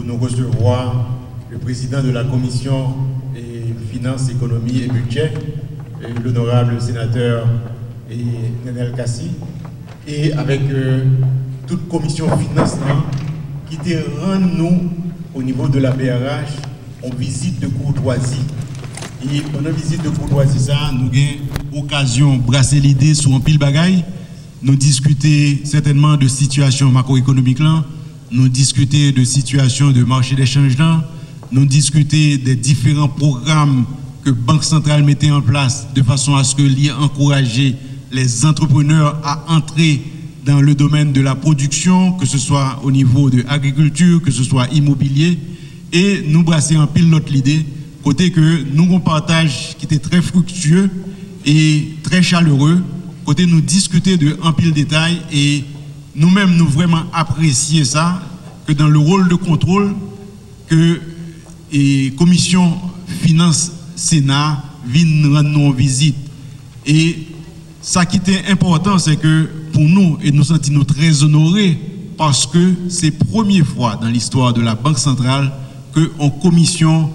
nous recevoir le président de la commission et finances, économie et budget, l'honorable sénateur Nenel Kassi, et avec toute commission finance qui te rend nous au niveau de la BRH en visite de courtoisie. Et pendant la visite de courtoisie, ça, nous avons occasion de brasser l'idée sur un pile bagaille. Nous discuter certainement de situation macroéconomique là, nous discuter de situation de marché d'échange là, nous discuter des différents programmes que Banque centrale mettait en place de façon à ce que l'y encourager les entrepreneurs à entrer dans le domaine de la production, que ce soit au niveau de l'agriculture, que ce soit immobilier, et nous brasser en pile notre idée, côté que nous avons un partage qui était très fructueux et très chaleureux, côté nous discuter de un pile détail, et nous-mêmes nous vraiment apprécier ça, que dans le rôle de contrôle, que et commission finance Sénat viennent rendre nous visite. Et ça qui était important, c'est que pour nous, et nous sentons très honorés, parce que c'est la première fois dans l'histoire de la Banque centrale qu'en commission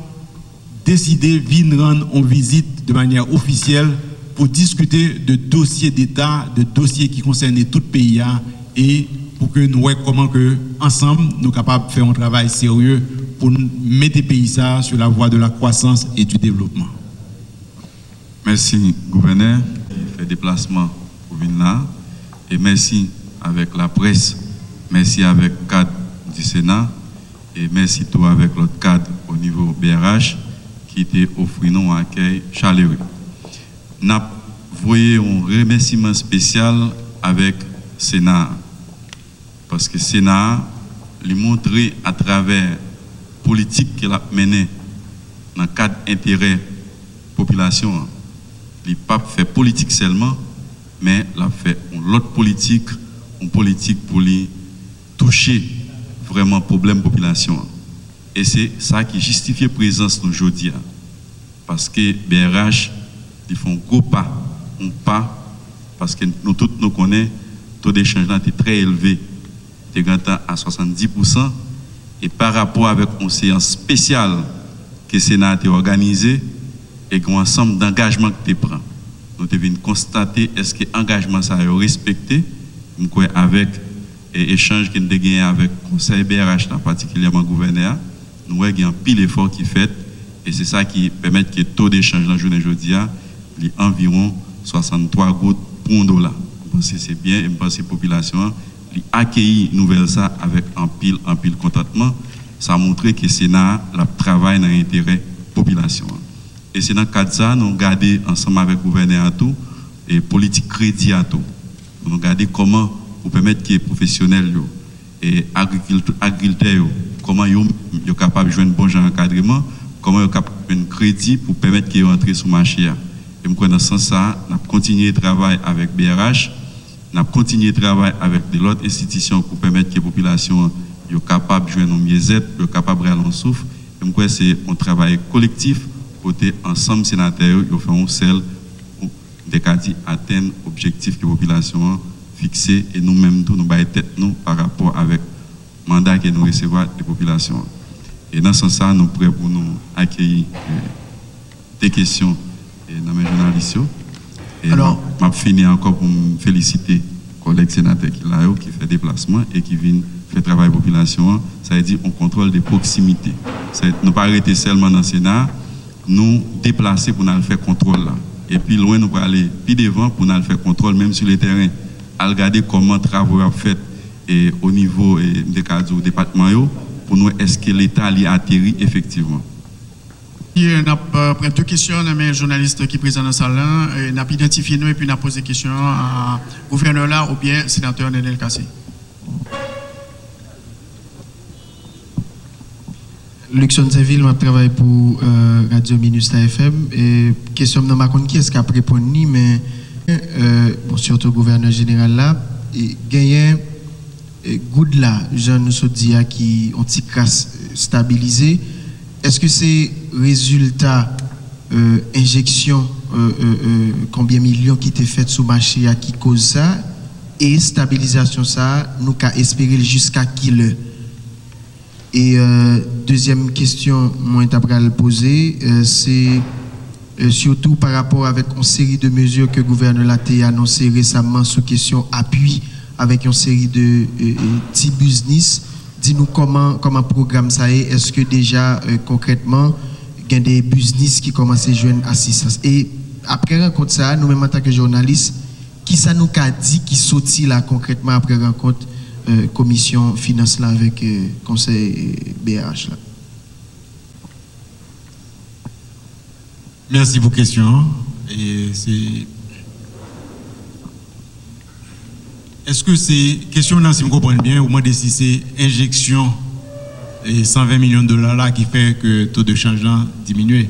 décidé de rendre en visite de manière officielle pour discuter de dossiers d'État, de dossiers qui concernent tout le pays, et pour que nous voyons comment que, ensemble, nous sommes capables de faire un travail sérieux pour mettre le pays ça sur la voie de la croissance et du développement. Merci, gouverneur, qui fait déplacement pour venir là. Et merci avec la presse, merci avec le cadre du Sénat, et merci tout avec l'autre cadre au niveau BRH qui t'a offert nous un accueil chaleureux. Nous avons un remerciement spécial avec le Sénat, parce que le Sénat lui montré à travers la politique qu'il a menée dans le cadre intérêt population. Il n'a pas fait politique seulement, mais il a fait une autre politique, une politique pour lui toucher vraiment le problème population. Et c'est ça qui justifie la présence aujourd'hui. Parce que BRH, ils font un gros pas, parce que nous tous nous connaissons, le taux d'échange est très élevé, c'est à 70%. Et par rapport avec une séance spéciale que le Sénat a organisée, et un ensemble d'engagements que tu prends. Nous devons constater est-ce que l'engagement ça est respecté avec l'échange que nous avons gagné avec le Conseil BRH, particulièrement le gouverneur. Nous avons un pile effort qui fait et c'est ça qui permet que le taux d'échange dans la journée aujourd'hui est environ 63 gouttes pour $1. Je pense que c'est bien et je pense que la population a accueilli nouvelle ça avec un pile contentement. Ça a montré que le Sénat travaille dans l'intérêt de la population. Et c'est dans le cadre de ça, nous avons regardé ensemble avec le gouverneur à tout, et politique crédit à tout. Nous avons regardé comment pour permettre que les professionnels et agriculteurs, comment ils sont capables de jouer un bon genre d'encadrement, comment ils sont capables de jouer un crédit pour permettre qu'ils entrent sur le marché. Et dans ce sens, nous avons continué de travailler avec BRH, nous avons continué de travailler avec d'autres institutions pour permettre que les populations soient capables de jouer un mieux-être, soient capables de rester en souffle. Et c'est un travail collectif. Côté ensemble sénateurs, ils font celle des cas atteindre l'objectif que la population a fixé et nous-mêmes, nous baillons tête nous par rapport avec le mandat que nous recevons des populations. Et dans ce sens, nous sommes prêts pour nous accueillir des questions dans mes journalistes. Et alors, je finis encore pour me féliciter les collègues sénateurs qui fait déplacement et qui viennent faire travail de la population. Ça veut dire qu'on contrôle des proximités. Nous ne pas arrêter seulement dans le Sénat. Nous déplacer pour nous faire contrôle là. Et puis loin, nous allons aller plus devant pour nous faire contrôle, même sur le terrain, à regarder comment les travaux sont faits au niveau des cadres du département, pour nous, est-ce que l'État a atterri effectivement. On a pris deux questions, mais journalistes qui sont présents dans la salle, on a identifié nous et puis on a posé des questions à gouverneur là ou bien sénateur Nenel Kassi. Luxon Seville, je travaille pour Radio Minusta FM. Et question de ma qui est-ce qu'a répondu, mais bon, surtout le gouverneur général là, gagné good là, je nous dis qui ont petit casse stabilisé. Est-ce que c'est résultat injection combien de millions qui étaient faits sous marché à qui cause ça et stabilisation ça, nous qu'à espérer jusqu'à qui le Et deuxième question, moi, je vais poser, c'est surtout par rapport avec une série de mesures que le gouvernement a annoncé récemment sous question appui avec une série de petits business. Dis-nous comment le programme ça est. Est-ce que déjà, concrètement, il y a des business qui commencent à joindre assistance? Et après rencontre ça, nous-mêmes en tant que journalistes, qui ça nous a dit qui sortit là concrètement après rencontre commission finance là avec conseil BRH là? Merci pour la question. Est-ce que c'est question là, si vous comprenez bien, au moins si c'est injection et 120 millions de dollars là qui fait que le taux de change là diminue?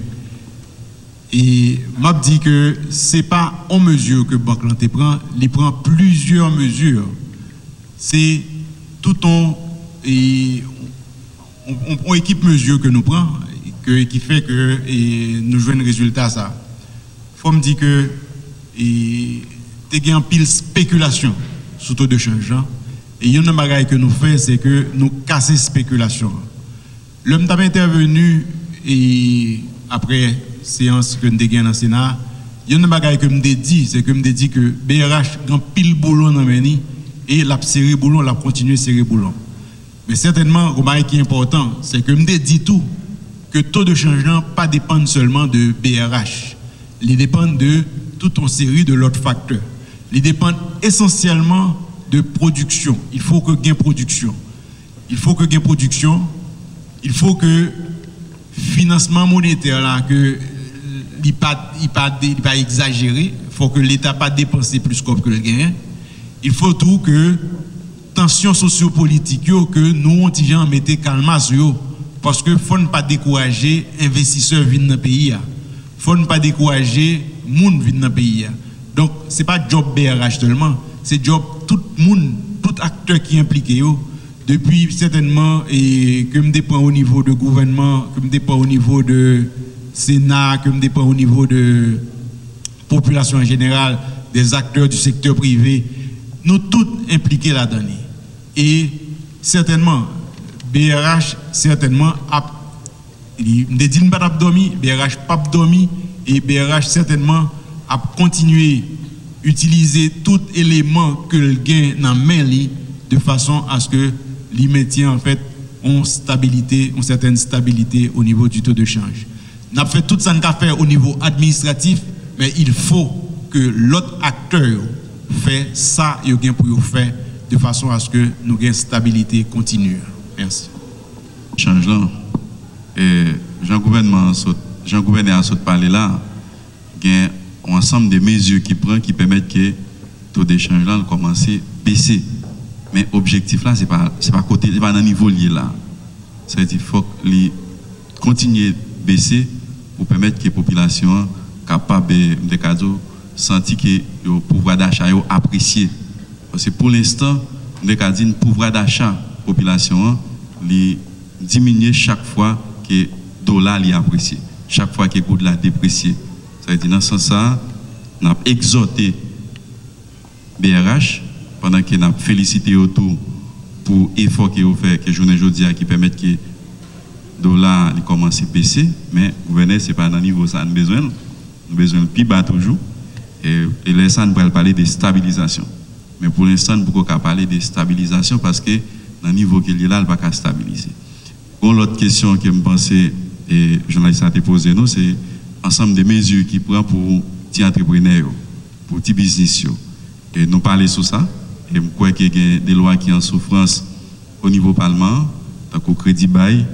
Et m'a dit que c'est pas en mesure que banque là prend, il prend plusieurs mesures. C'est tout on équipe mesure que nous prenons qui fait que nous jouons un résultat ça. Faut me dire que il y a une pile spéculation sur taux de change et il y a une bagaille que nous faisons, c'est que nous casser spéculation. L'homme t'a intervenu et après séance que nous avons dans le Sénat, il y a une bagaille que me dit, c'est que me dit que BRH a pile boulon dans meni et la serré boulon, la continuer serrer boulon. Mais certainement, le bagaille qui est important, c'est que me dit tout que taux de changement pas dépend seulement de BRH, il dépend de toute une série de l'autre facteurs. Il dépend essentiellement de production. Il faut que gain production. Il faut que gain production. Il faut que financement monétaire là que il pas exagéré. Il faut que l'État pas dépenser plus que le gain. Il faut tout que tension sociopolitique que nous on gens mettez calme sur parce que faut ne pas décourager investisseurs venir dans le pays. Faut ne pas décourager monde venir dans le pays. Donc c'est pas job BRH seulement, c'est job tout monde, tout acteur qui est impliqué depuis certainement et que me dépend au niveau de gouvernement, que me dépend au niveau de Sénat, que me dépend au niveau de population en général, des acteurs du secteur privé, nous tous impliqués là-dedans. Et certainement BRH certainement me dit pas dormi, BRH pas dormi et BRH certainement a continué à utiliser tout élément que le gain dans main de façon à ce que les métiers en fait ont certaine stabilité au niveau du taux de change. N'a fait tout ça qu'on fait au niveau administratif, mais il faut que l'autre acteur fait ça et gain pour faire de façon à ce que nous ayons une stabilité continue. Merci. Change là. Et Jean-Gouverneur a sauté parler là. Il y a un ensemble de mesures qui prend qui permettent que le taux d'échange là commence à baisser. Mais l'objectif là, c'est pas côté, c'est pas dans le niveau lié là. Ça veut dire qu'il faut continuer à baisser pour permettre que la population capable de sentir que le pouvoir d'achat est apprécié. Parce que pour l'instant, on a dit le pouvoir d'achat de la population diminue chaque fois que le dollar est apprécié, chaque fois que le dollar est déprécié. Ça veut dire dans ce sens, on a exhorté BRH pendant qu'on a félicité autour pour l'effort qu'il a fait, que journée aujourd'hui qui permet que le dollar commence à baisser, mais le gouvernement, ce n'est pas dans le niveau ça, nous avons besoin de plus bas toujours. Et là, ça, nous allons parler de stabilisation. Mais pour l'instant, nous ne pouvons pas parler de stabilisation parce que dans le niveau qu'il y a là, il ne va pas stabiliser. L'autre question que je pensais, et le journaliste a posé, c'est l'ensemble des mesures qu'il prend pour les petits entrepreneurs, pour les petits business. Et nous parlons sur ça. Et je crois qu'il y a des lois qui sont en souffrance au niveau Parlement, tant qu'au crédit bail,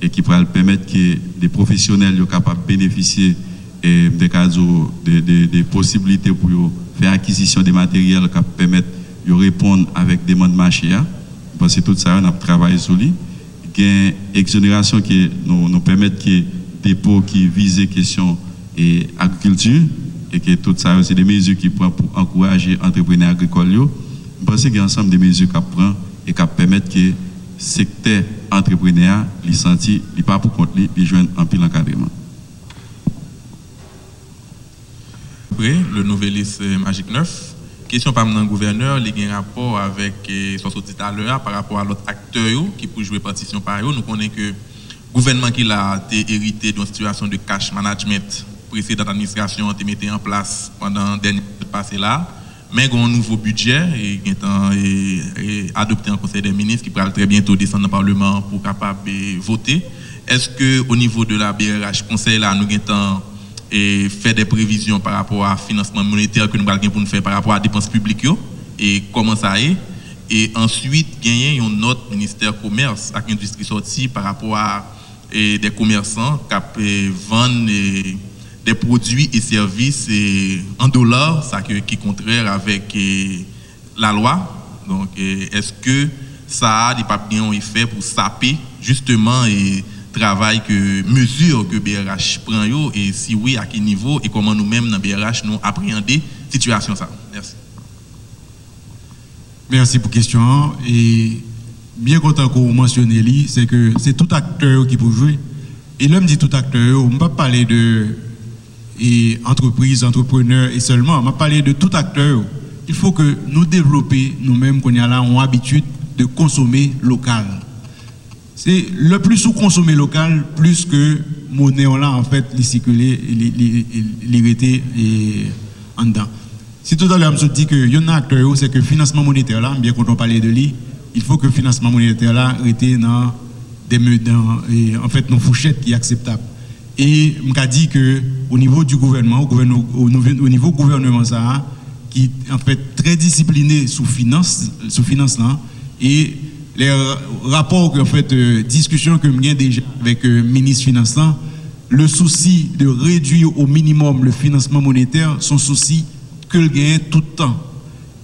et qui pourraient permettre que des professionnels soient capables de bénéficier des possibilités pour faire acquisition des matériels qui permettent de répondre avec des demandes marché. Parce que tout ça, on a travaillé sur lui. Il y a une exonération qui nous permet que dépôts qui visent les questions et agriculture et que tout ça, c'est des mesures qui prennent pour encourager les entrepreneurs agricoles. Je pense qu'il y a un ensemble de mesures qui prennent et qui permettent que le secteur entrepreneurial, il sentit, il pas pour compte, il joue un pile encadrement. Le Nouvelliste Magique 9, question par le gouverneur, il y a un rapport avec ce qu'on dit tout à l'heure par rapport à l'autre acteur qui peut jouer partition par eux. Nous connaissons que le gouvernement qui a hérité d'une situation de cash management précédente administration a mis en place pendant le dernier passé là. Mais il y a un nouveau budget et adopté en Conseil des ministres qui pourra très bientôt descendre dans le Parlement pour capable voter. Est-ce que au niveau de la BRH Conseil là nous avons fait des prévisions par rapport à financement monétaire que nous allons pour nous faire par rapport à dépenses publiques et comment ça est? Et ensuite gagner un autre ministère commerce avec industrie sortie par rapport à des commerçants qui vendent des produits et services en dollars, ça qui est contraire avec la loi. Donc, est-ce que ça a des papiers ont effet pour saper justement et travail que mesure que BRH prend yo, et si oui à quel niveau et comment nous-mêmes dans BRH nous appréhender situation ça. Merci. Merci pour la question. Et bien content que vous mentionnez, c'est que c'est tout acteur qui peut jouer. Et l'homme dit tout acteur, on ne peut pas parler de entreprise, entrepreneur et seulement, on va parler de tout acteur. Il faut que nous développions nous-mêmes qu'on y a là, on a l'habitude de consommer local. C'est le plus sous-consommé local, plus que monnaie là en fait, les circuler, l'irriter et en dedans. Si tout à l'heure je dis que y a un acteur, c'est que le financement monétaire là, bien qu'on parlait de lui, il faut que le financement monétaire là était dans en fait nos fourchettes qui est acceptable. Et je dit que au niveau du gouvernement, au niveau gouvernement ça, qui en fait très discipliné sous finance là, et les rapports en fait discussions que j'ai déjà avec le ministre finance, le souci de réduire au minimum le financement monétaire, son souci que le gain tout le temps.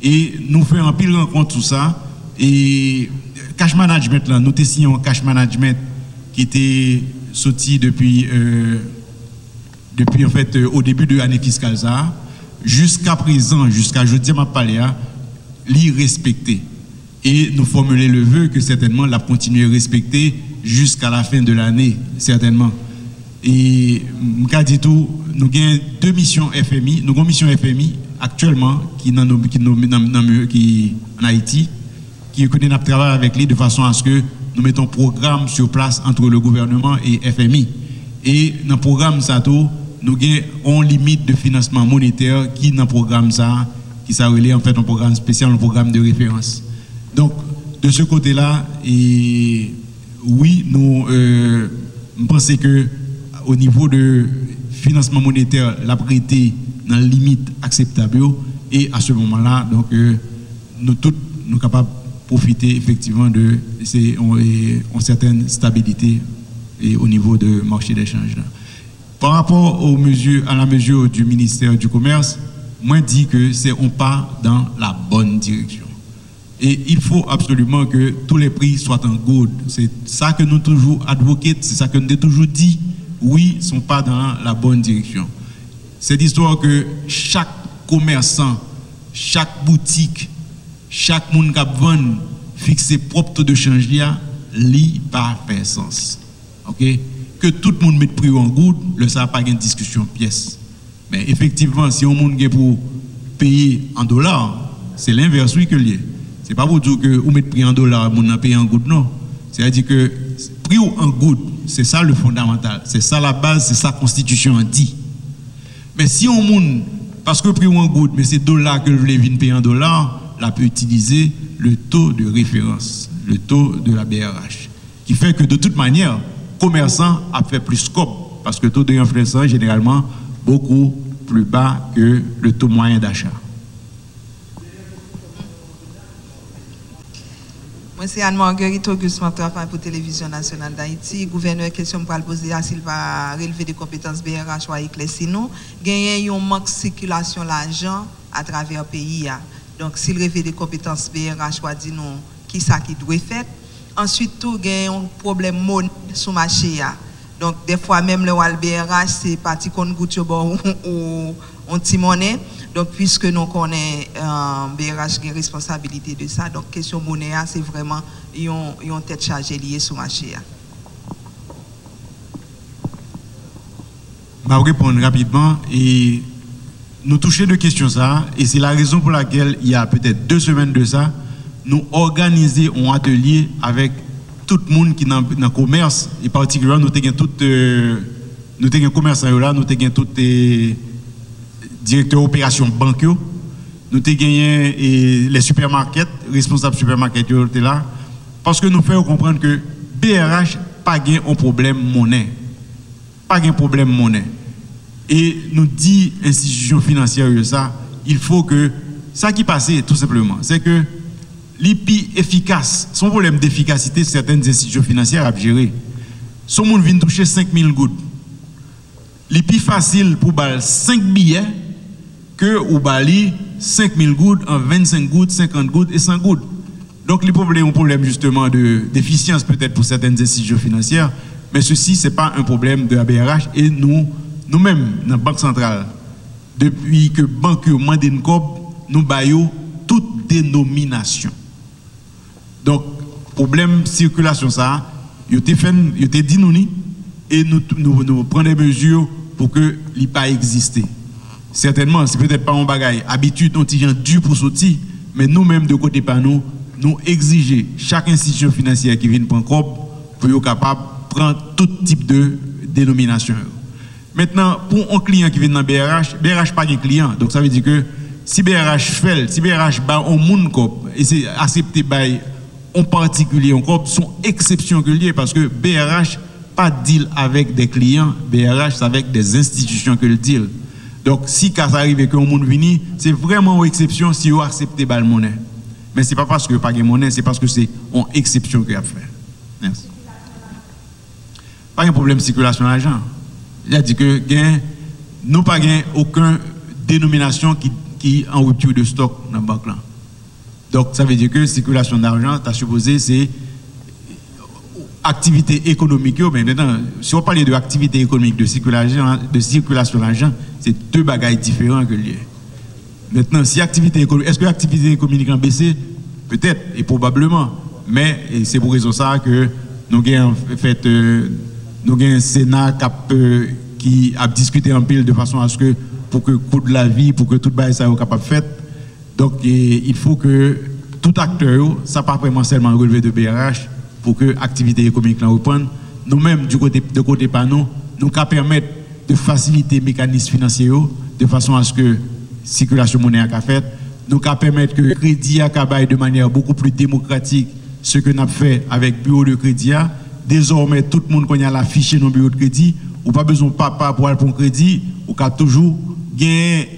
Et nous faisons un pile rencontre tout ça. Et cash management là, nous testions cash management qui était sorti depuis en fait au début de l'année fiscale ça, jusqu'à présent, jusqu'à jeudi m'a parlé l'irrespecté. Et nous formuler le vœu que certainement la continuer à respecter jusqu'à la fin de l'année, certainement. Et m'ka dit tout, nous avons deux missions FMI, nous avons une mission FMI actuellement qui en Haïti, qui connaît notre travail avec lui de façon à ce que nous mettons un programme sur place entre le gouvernement et FMI. Et dans le programme ça tout, nous avons une limite de financement monétaire qui dans le programme ça, qui s'appelle en fait un programme spécial, un programme de référence. Donc, de ce côté-là, oui, nous pensons que au niveau de financement monétaire, la prêté dans la limite acceptable, et à ce moment-là, donc, nous tous, nous sommes capables de profiter effectivement de une certaine stabilité et au niveau du marché d'échange. Par rapport aux mesures, à la mesure du ministère du Commerce, moi, je dis que c'est un pas dans la bonne direction. Et il faut absolument que tous les prix soient en good. C'est ça que nous toujours advoquons, c'est ça que nous avons toujours dit. Oui, ils ne sont pas dans la bonne direction. C'est l'histoire que chaque commerçant, chaque boutique, chaque monde qui vend fixé propre taux de change, li pas fait sens. OK? Que tout le monde mette prix en good, ça n'a pas de discussion pièce. Mais effectivement, si on monde pour payer en dollars, c'est l'inverse oui que lié. C'est pas pour dire que vous mettez prix en dollars, vous n'avez payé en good, non. C'est-à-dire que prix en good, c'est ça le fondamental. C'est ça la base, c'est ça la Constitution dit. Mais si on monde, parce que prix en good, mais c'est dollars que vous voulez payer en dollars, là peut utiliser le taux de référence, le taux de la BRH. Qui fait que de toute manière, commerçant a fait plus scope, parce que le taux de référence est généralement beaucoup plus bas que le taux moyen d'achat. Moi, c'est Anne-Marguerite Auguste, je travaille pour Télévision Nationale d'Haïti. Gouverneur, question pour le poser, s'il va relever des compétences BRH ou éclaircir nous. Il y a un manque de circulation d'argent à travers le pays. Donc, s'il relève des compétences BRH, ou dit nous, qui ça qui doit faire. Ensuite, tout, il y a un problème monnaie sur le marché. Donc, des fois, même le BRH, c'est parti qu'on goûte ou petit monnaie. Donc, puisque nous connaissons BRH qui a responsabilité de ça, donc question monnaie, c'est vraiment une tête chargée liée sur le marché. Je vais répondre rapidement. Et nous toucher de questions ça, et c'est la raison pour laquelle il y a peut-être 2 semaines de ça, nous organisons un atelier avec tout le monde qui est dans le commerce, et particulièrement nous avons tout commerçants là, nous avons tout directeurs opérations bancaires, nous avons les supermarkets, responsables supermarkets étaient là, parce que nous faisons comprendre que BRH pas un problème monnaie, pas un problème monnaie. Et nous dit institutions financières ça, il faut que ça qui passe tout simplement, c'est que l'IPI efficace, son problème d'efficacité, certaines institutions financières à gérer. Son monde vient toucher 5 000 gouttes. L'IPI facile pour baler 5 billets que ou bali 5 000 gouttes en 25 gouttes, 50 gouttes et 100 gouttes. Donc les problèmes, un problème justement d'efficience peut-être pour certaines institutions financières, mais ceci c'est pas un problème de la BRH et nous-mêmes dans la Banque centrale, depuis que banque mande une COP, nous baillons toute dénomination. Donc, problème circulation ça, il te dit nous et nous prenons des mesures pour que l'IPA existe. Certainement, c'est peut-être pas un bagage habitude, on tient dû pour sortir, mais nous-mêmes de côté par nous exiger chaque institution financière qui vient prendre COP pour être capable de prendre tout type de dénomination. Maintenant, pour un client qui vient dans BRH pas un client, donc ça veut dire que si BRH fait, si BRH bat un monde COP et c'est accepté par en particulier en COP, sont exceptions que liées parce que BRH pas deal avec des clients, BRH c'est avec des institutions que le deal. Donc si ça arrive que un monde vient, c'est vraiment une exception si vous acceptez la monnaie. Mais c'est pas parce que pas de monnaie, c'est parce que c'est une exception qu'il a fait. Merci. Pas un problème de circulation d'argent. Il a dit que nous pas aucune dénomination qui en rupture de stock dans la banque là. Donc ça veut dire que circulation d'argent, tu as supposé c'est activité économique. Mais maintenant, si on parle de activité économique, de circulation d'argent, c'est 2 bagages différents que liés. Maintenant, si activité économique, est-ce que l'activité économique a baissé? Peut-être et probablement, mais c'est pour raison ça que nous avons fait un Sénat qui a discuté en pile de façon à ce que pour que le coût de la vie, pour que tout le ça soit capable de faire. Donc il faut que tout acteur, ça pas vraiment seulement relevé de BRH pour que l'activité économique reprenne. Nous-mêmes du côté par nous permettre de faciliter les mécanismes financiers de façon à ce que la circulation monnaie a fait. Nous permettre que le crédit a de manière beaucoup plus démocratique ce que nous avons fait avec le bureau de crédit. Désormais, tout le monde connaît l'affiche dans le bureau de crédit. Ou pas besoin de papa pour aller pour un crédit, ou qu'à toujours gagner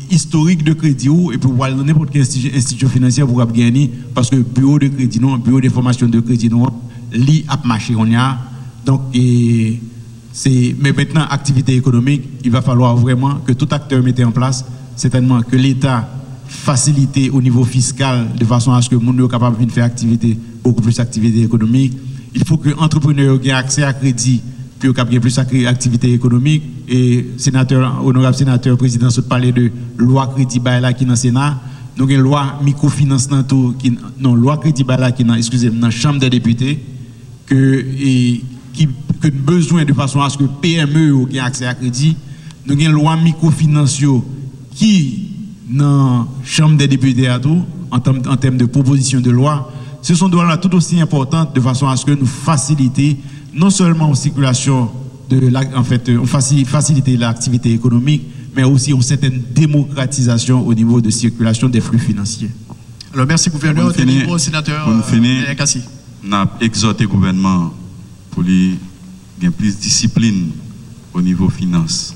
historique de crédit et pour aller dans n'importe quelle institution financière pour gagner parce que bureau de crédit non, bureau d'information de crédit non, li a marché on y a. Donc mais maintenant activité économique, il va falloir vraiment que tout acteur mette en place, certainement que l'État facilite au niveau fiscal de façon à ce que le monde soit capable de faire activité, beaucoup plus d'activité économique. Il faut que les entrepreneurs aient accès à crédit pour qu'il y ait plus d'activité économique. Et honorable sénateur, président, se parlait de loi crédit bail qui est dans le Sénat. Nous avons une loi microfinance loi crédit bail qui est dans la Chambre des députés, qui a besoin de façon à ce que PME ait accès à crédit. Nous avons une loi microfinance qui dans la Chambre des députés en termes de proposition de loi. Ce sont des lois tout aussi importantes de façon à ce que nous facilitions non seulement la circulation faciliter l'activité économique, mais aussi une certaine démocratisation au niveau de circulation des flux financiers. Alors merci gouverneur, sénateur Kassi. On a exhorté le gouvernement pour lui gagner plus de discipline au niveau finance,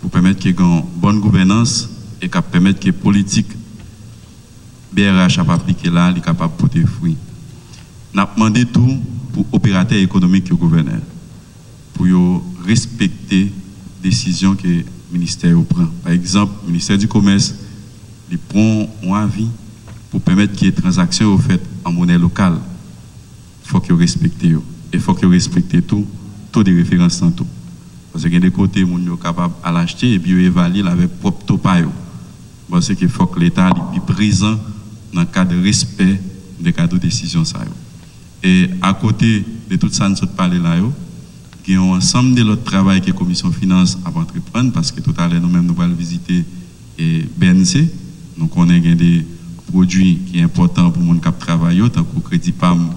pour permettre qu'il y ait une bonne gouvernance et permettre que la politique BRH a appliqué là, il est capable de porter fruit. On a demandé tout pour opérateurs économiques et gouverneurs, pour respecter les décisions que le ministère prend. Par exemple, le ministère du Commerce, il prend un avis pour permettre qu'il y ait des transactions faites en monnaie locale. Il faut qu'il respecte. Et il faut qu'il respecte tout, taux de référence dans tout. Parce que des côtés, les gens sont capables de l'acheter et puis évaluer avec propre taux. Parce qu'il faut que l'État soit présent dans le cadre de respect des cadres de décision. Et à côté de tout ça, nous parlons là, Il y a un ensemble de l'autre travail que la commission finance a entreprendre parce que tout à l'heure nous-mêmes nous allons visiter BNC. Donc on a des produits qui sont importants pour le monde qui travaille, tant que Crédit PAM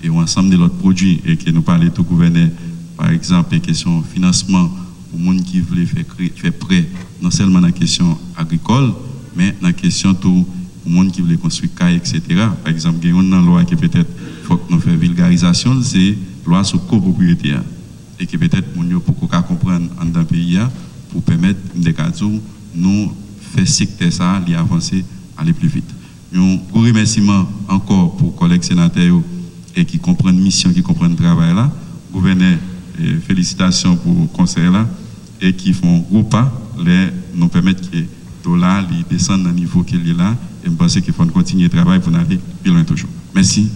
et un ensemble de l'autres produits et que nous parlons tout gouverneur, par exemple, la question financement pour le monde qui veut faire prêt, non seulement dans la question agricole, mais dans la question tout pour le monde qui veut construire caille, etc. Par exemple, il y a une loi qui peut-être faut que nous fassions vulgarisation, c'est la loi sur copropriété. Et que peut-être nous pour comprendre dans le pays pour permettre de nous faire secteur ça, d'y avancer, aller plus vite. Un gros remerciement encore pour les collègues sénateurs et qui comprennent la mission, qui comprennent le travail là. Gouverneur, félicitations pour le conseil là et qui font gros pas, nous permettre que dollar descende au niveau qu'il est là et je pense qu'il faut continuer le travail pour aller plus loin toujours. Merci.